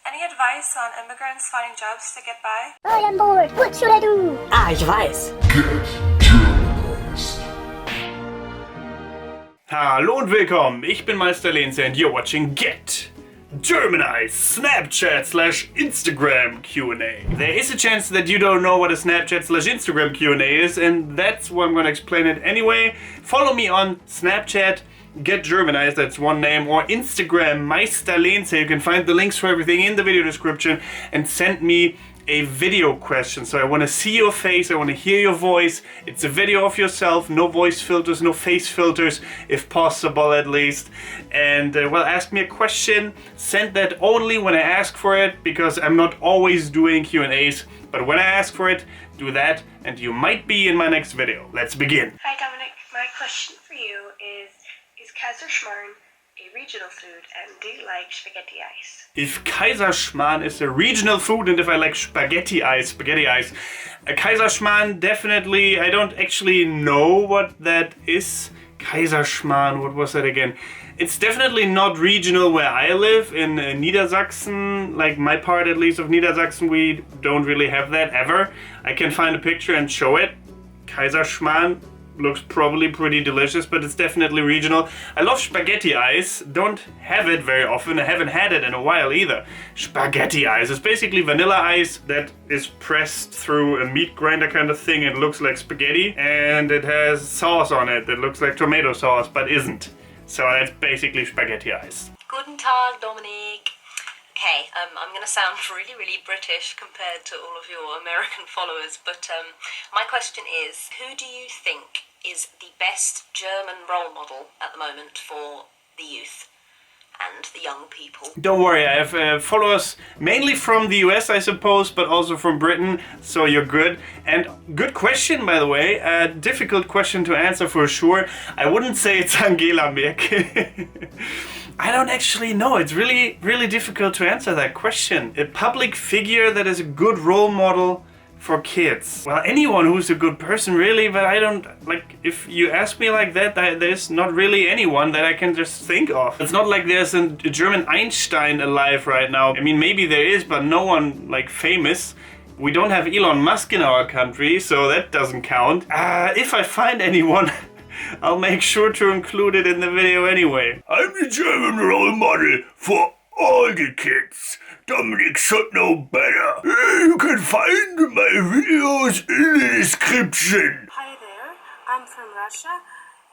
Any advice on immigrants finding jobs to get by? I am bored. What should I do? Ich weiß. Hallo und willkommen, ich bin Meister Lenze and you're watching Get Germanized Snapchat/Instagram Q&A. There is a chance that you don't know what a Snapchat/Instagram Q&A is, and that's why I'm gonna explain it anyway. Follow me on Snapchat, Get Germanized, that's one name, or Instagram, Meister Lenze. You can find the links for everything in the video description, and send me a video question. So I want to see your face, I want to hear your voice. It's a video of yourself, no voice filters, no face filters, if possible at least. And well, ask me a question. Send that only when I ask for it, because I'm not always doing Q&As, but when I ask for it, do that, and you might be in my next video. Let's begin. Hi Dominic, my question for you is Kaiserschmarrn a regional food, and do you like spaghetti ice? If Kaiserschmarrn is a regional food and if I like spaghetti ice. Kaiserschmarrn, definitely. I don't actually know what that is. Kaiserschmarrn, what was that again? It's definitely not regional where I live in Niedersachsen, like my part at least of Niedersachsen. We don't really have that ever. I can find a picture and show it. Kaiserschmarrn looks probably pretty delicious, but it's definitely regional. I love spaghetti ice. Don't have it very often. I haven't had it in a while either. Spaghetti ice is basically vanilla ice that is pressed through a meat grinder kind of thing. It looks like spaghetti, and it has sauce on it that looks like tomato sauce but isn't. So that's basically spaghetti ice. Guten Tag, Dominic. Okay, I'm going to sound really British compared to all of your American followers, but my question is, who do you think is the best German role model at the moment for the youth and the young people? Don't worry, I have followers mainly from the US, I suppose, but also from Britain, so you're good. And good question, by the way, a difficult question to answer for sure. I wouldn't say it's Angela Merkel. I don't actually know. It's really difficult to answer that question. A public figure that is a good role model for kids. Well, anyone who's a good person, really, but I don't, like, if you ask me like that, there's not really anyone that I can just think of. It's not like there's a German Einstein alive right now. I mean, maybe there is, but no one, like, famous. We don't have Elon Musk in our country, so that doesn't count. If I find anyone, I'll make sure to include it in the video anyway. I'm the German role model for all the kids. Dominic should know better. You can find my videos in the description. Hi there, I'm from Russia,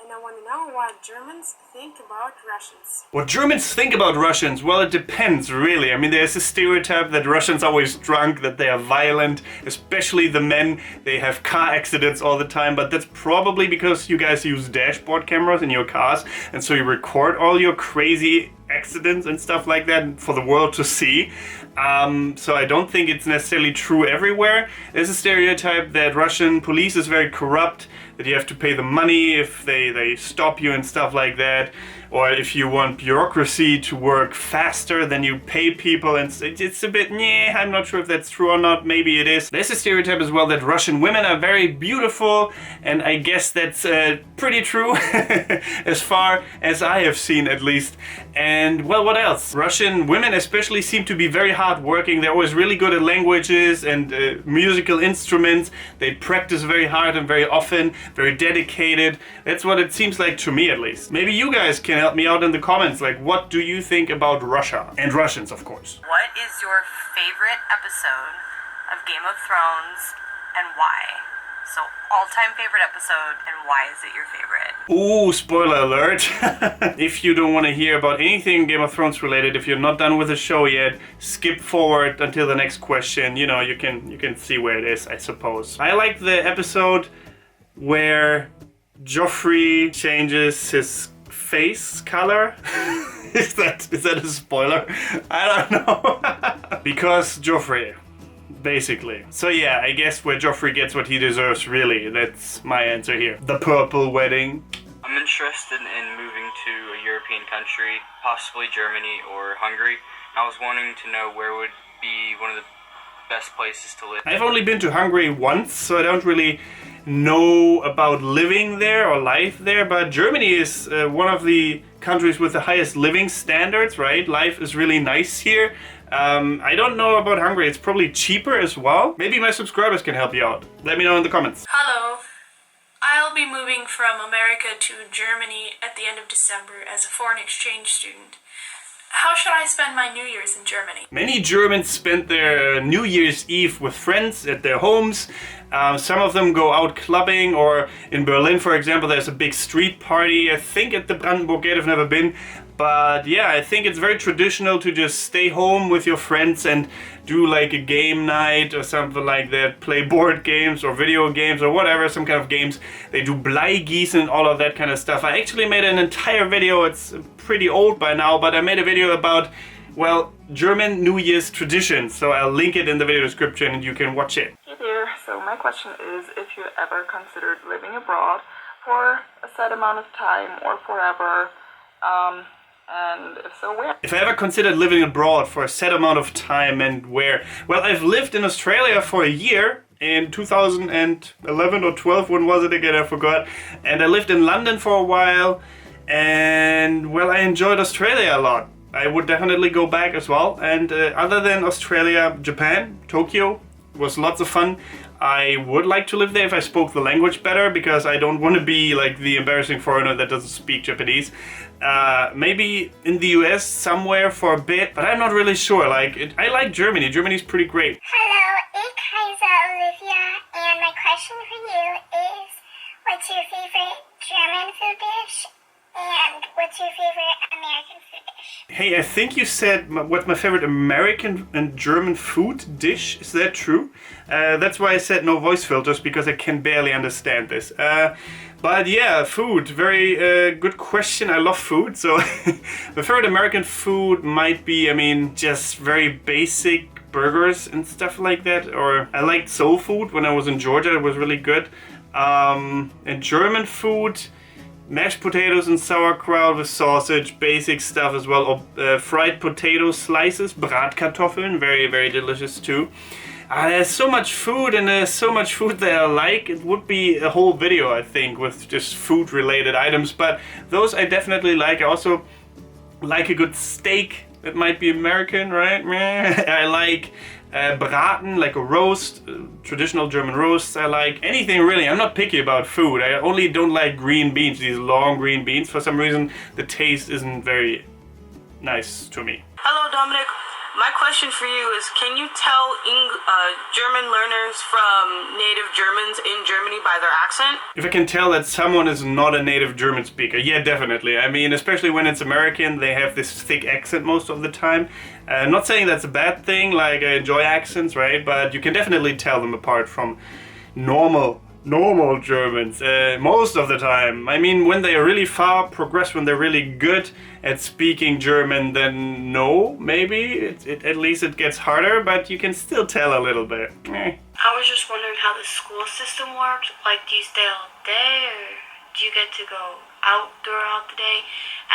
and I want to know what Germans think about Russians. What Germans think about Russians? Well, it depends, really. I mean, there's a stereotype that Russians are always drunk, that they are violent, especially the men. They have car accidents all the time, but that's probably because you guys use dashboard cameras in your cars, and so you record all your crazy accidents and stuff like that for the world to see. So I don't think it's necessarily true everywhere. There's a stereotype that Russian police is very corrupt, that you have to pay them money if they stop you and stuff like that, or if you want bureaucracy to work faster, then you pay people, and it's a bit, I'm not sure if that's true or not, maybe it is. There's a stereotype as well that Russian women are very beautiful, and I guess that's pretty true, as far as I have seen at least. And well, what else? Russian women especially seem to be very hardworking. They're always really good at languages and musical instruments. They practice very hard and very often, very dedicated. That's what it seems like to me, at least. Maybe you guys can help me out in the comments, like, what do you think about Russia? And Russians, of course. What is your favorite episode of Game of Thrones and why? So, all-time favorite episode, and why is it your favorite? Ooh, spoiler alert. If you don't want to hear about anything Game of Thrones related, if you're not done with the show yet, skip forward until the next question. You know, you can see where it is, I suppose. I like the episode where Joffrey changes his face color. Is that a spoiler? I don't know. Because Joffrey, basically. So yeah, I guess where Joffrey gets what he deserves, really. That's my answer here. The purple wedding. I'm interested in moving to a European country, possibly Germany or Hungary. I was wanting to know where would be one of the best places to live. I've only been to Hungary once, so I don't really know about living there or life there, but Germany is one of the countries with the highest living standards, right? Life is really nice here. I don't know about Hungary. It's probably cheaper as well. Maybe my subscribers can help you out. Let me know in the comments. Hello. I'll be moving from America to Germany at the end of December as a foreign exchange student. How should I spend my New Year's in Germany? Many Germans spend their New Year's Eve with friends at their homes. Some of them go out clubbing, or in Berlin, for example, there's a big street party. I think at the Brandenburg Gate, I've never been. But yeah, I think it's very traditional to just stay home with your friends and do like a game night or something like that. Play board games or video games or whatever, some kind of games. They do Bleigießen and all of that kind of stuff. I actually made an entire video, it's pretty old by now, but I made a video about, well, German New Year's traditions. So I'll link it in the video description and you can watch it. Hey there, so my question is if you ever considered living abroad for a set amount of time or forever, and if so, where? If I ever considered living abroad for a set amount of time and where? Well, I've lived in Australia for a year in 2011 or 12, when was it again? I forgot. And I lived in London for a while, and well, I enjoyed Australia a lot. I would definitely go back as well. And other than Australia, Japan, Tokyo was lots of fun. I would like to live there if I spoke the language better, because I don't want to be like the embarrassing foreigner that doesn't speak Japanese. Maybe in the US somewhere for a bit, but I'm not really sure. I like Germany. Germany's pretty great. Hello, ik heiße Olivia, and my question for you is, what's your favorite German food dish? And what's your favorite American food dish? Hey, I think you said what's my favorite American and German food dish. Is that true? That's why I said no voice filters, because I can barely understand this. But yeah, food, very good question. I love food. So my favorite American food might be, I mean, just very basic burgers and stuff like that. Or I liked soul food when I was in Georgia. It was really good. And German food, mashed potatoes and sauerkraut with sausage, basic stuff as well. Or fried potato slices, Bratkartoffeln, very, very delicious too. There's so much food, and there's so much food that I like. It would be a whole video, I think, with just food related items, but those I definitely like. I also like a good steak. That might be American, right? I like braten, like a roast, traditional German roasts. I like anything really. I'm not picky about food. I only don't like green beans, these long green beans. For some reason, the taste isn't very nice to me. Hello, Dominic. My question for you is, can you tell German learners from native Germans in Germany by their accent? If I can tell that someone is not a native German speaker, yeah, definitely. I mean, especially when it's American, they have this thick accent most of the time. Not saying that's a bad thing, like I enjoy accents, right? But you can definitely tell them apart from normal Germans most of the time. I mean, when they are really far progressed, when they're really good at speaking German, then no, maybe at least it gets harder, but you can still tell a little bit. I was just wondering how the school system worked. Like, do you stay all day, or do you get to go out throughout the day?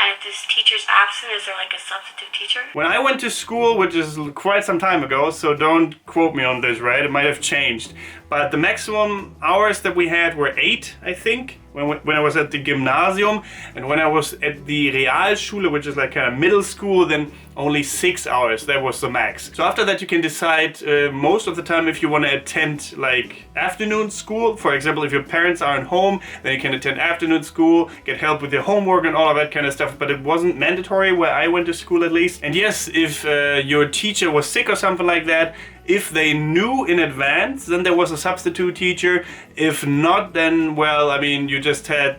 And if this teacher's absent, is there like a substitute teacher? When I went to school, which is quite some time ago, so don't quote me on this, right? It might have changed. But the maximum hours that we had were 8, I think, when I was at the Gymnasium. And when I was at the Realschule, which is like kind of middle school, then only 6 hours. That was the max. So after that, you can decide most of the time if you want to attend like afternoon school. For example, if your parents aren't home, then you can attend afternoon school, get help with your homework and all of that kind of stuff. But it wasn't mandatory where I went to school, at least. And yes, if your teacher was sick or something like that, if they knew in advance, then there was a substitute teacher. If not, then, well, I mean, you just had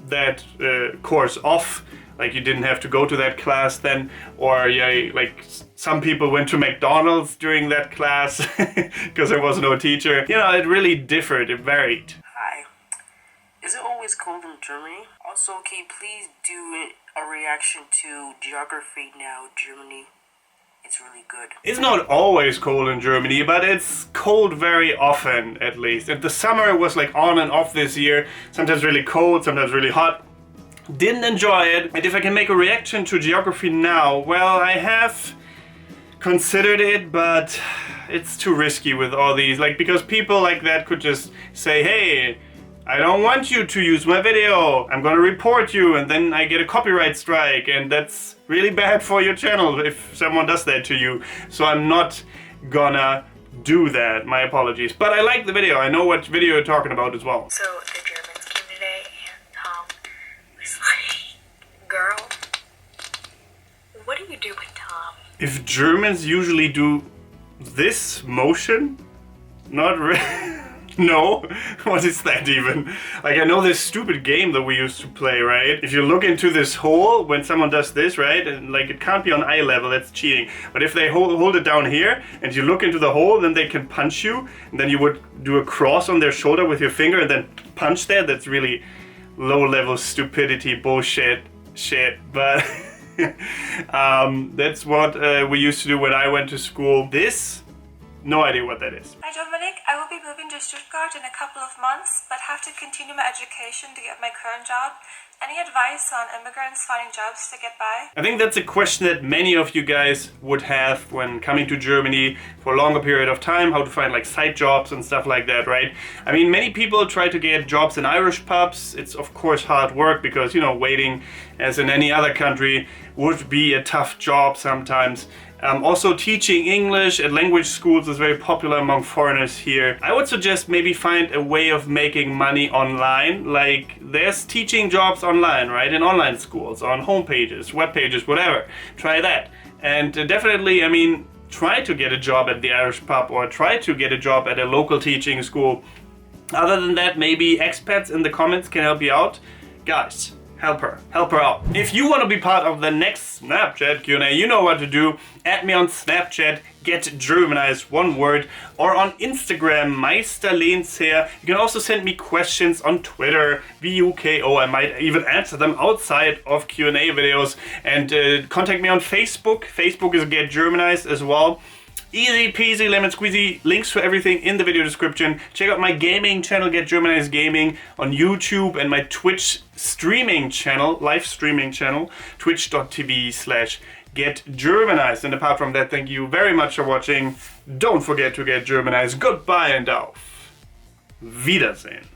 that course off. Like, you didn't have to go to that class then. Or, yeah, like, some people went to McDonald's during that class because there was no teacher. You know, it really differed. It varied. Hi. Is it always cold in Germany? Also, can you please do a reaction to Geography Now, Germany? It's really good. It's not always cold in Germany, but it's cold very often, at least. And the summer was like on and off this year. Sometimes really cold, sometimes really hot. Didn't enjoy it. And if I can make a reaction to Geography Now, well, I have considered it, but it's too risky with all these. Like, because people like that could just say, hey, I don't want you to use my video. I'm gonna report you, and then I get a copyright strike, and that's really bad for your channel if someone does that to you. So I'm not gonna do that. My apologies. But I like the video. I know what video you're talking about as well. So the Germans came today and Tom was like, girl, what are you doing, Tom? If Germans usually do this motion, not really. No, what is that even? Like, I know this stupid game that we used to play, right? If you look into this hole when someone does this, right? And like, it can't be on eye level, that's cheating. But if they hold it down here and you look into the hole, then they can punch you. And then you would do a cross on their shoulder with your finger and then punch there. That's really low level stupidity bullshit shit. But that's what we used to do when I went to school. This, no idea what that is. Hi Dominic, I will be moving to Stuttgart in a couple of months, but have to continue my education to get my current job. Any advice on immigrants finding jobs to get by? I think that's a question that many of you guys would have when coming to Germany for a longer period of time, how to find like side jobs and stuff like that, right? I mean, many people try to get jobs in Irish pubs. It's of course hard work because, you know, waiting as in any other country would be a tough job sometimes. Also, teaching English at language schools is very popular among foreigners here. I would suggest maybe find a way of making money online. Like, there's teaching jobs online, right? In online schools, on homepages, web pages, whatever. Try that. And definitely, I mean, try to get a job at the Irish pub or try to get a job at a local teaching school. Other than that, maybe expats in the comments can help you out. Guys, help her out. If you want to be part of the next Snapchat Q&A, you know what to do. Add me on Snapchat, Get Germanized, one word, or on Instagram, Meisterlehnsherr. You can also send me questions on Twitter, VUKO. I might even answer them outside of Q&A videos. And contact me on Facebook. Facebook is Get Germanized as well. Easy peasy lemon squeezy, links to everything in the video description. Check out my gaming channel, Get Germanized Gaming, on YouTube, and my Twitch streaming channel, live streaming channel, twitch.tv/Get Germanized. And apart from that, thank you very much for watching. Don't forget to get Germanized. Goodbye and auf Wiedersehen.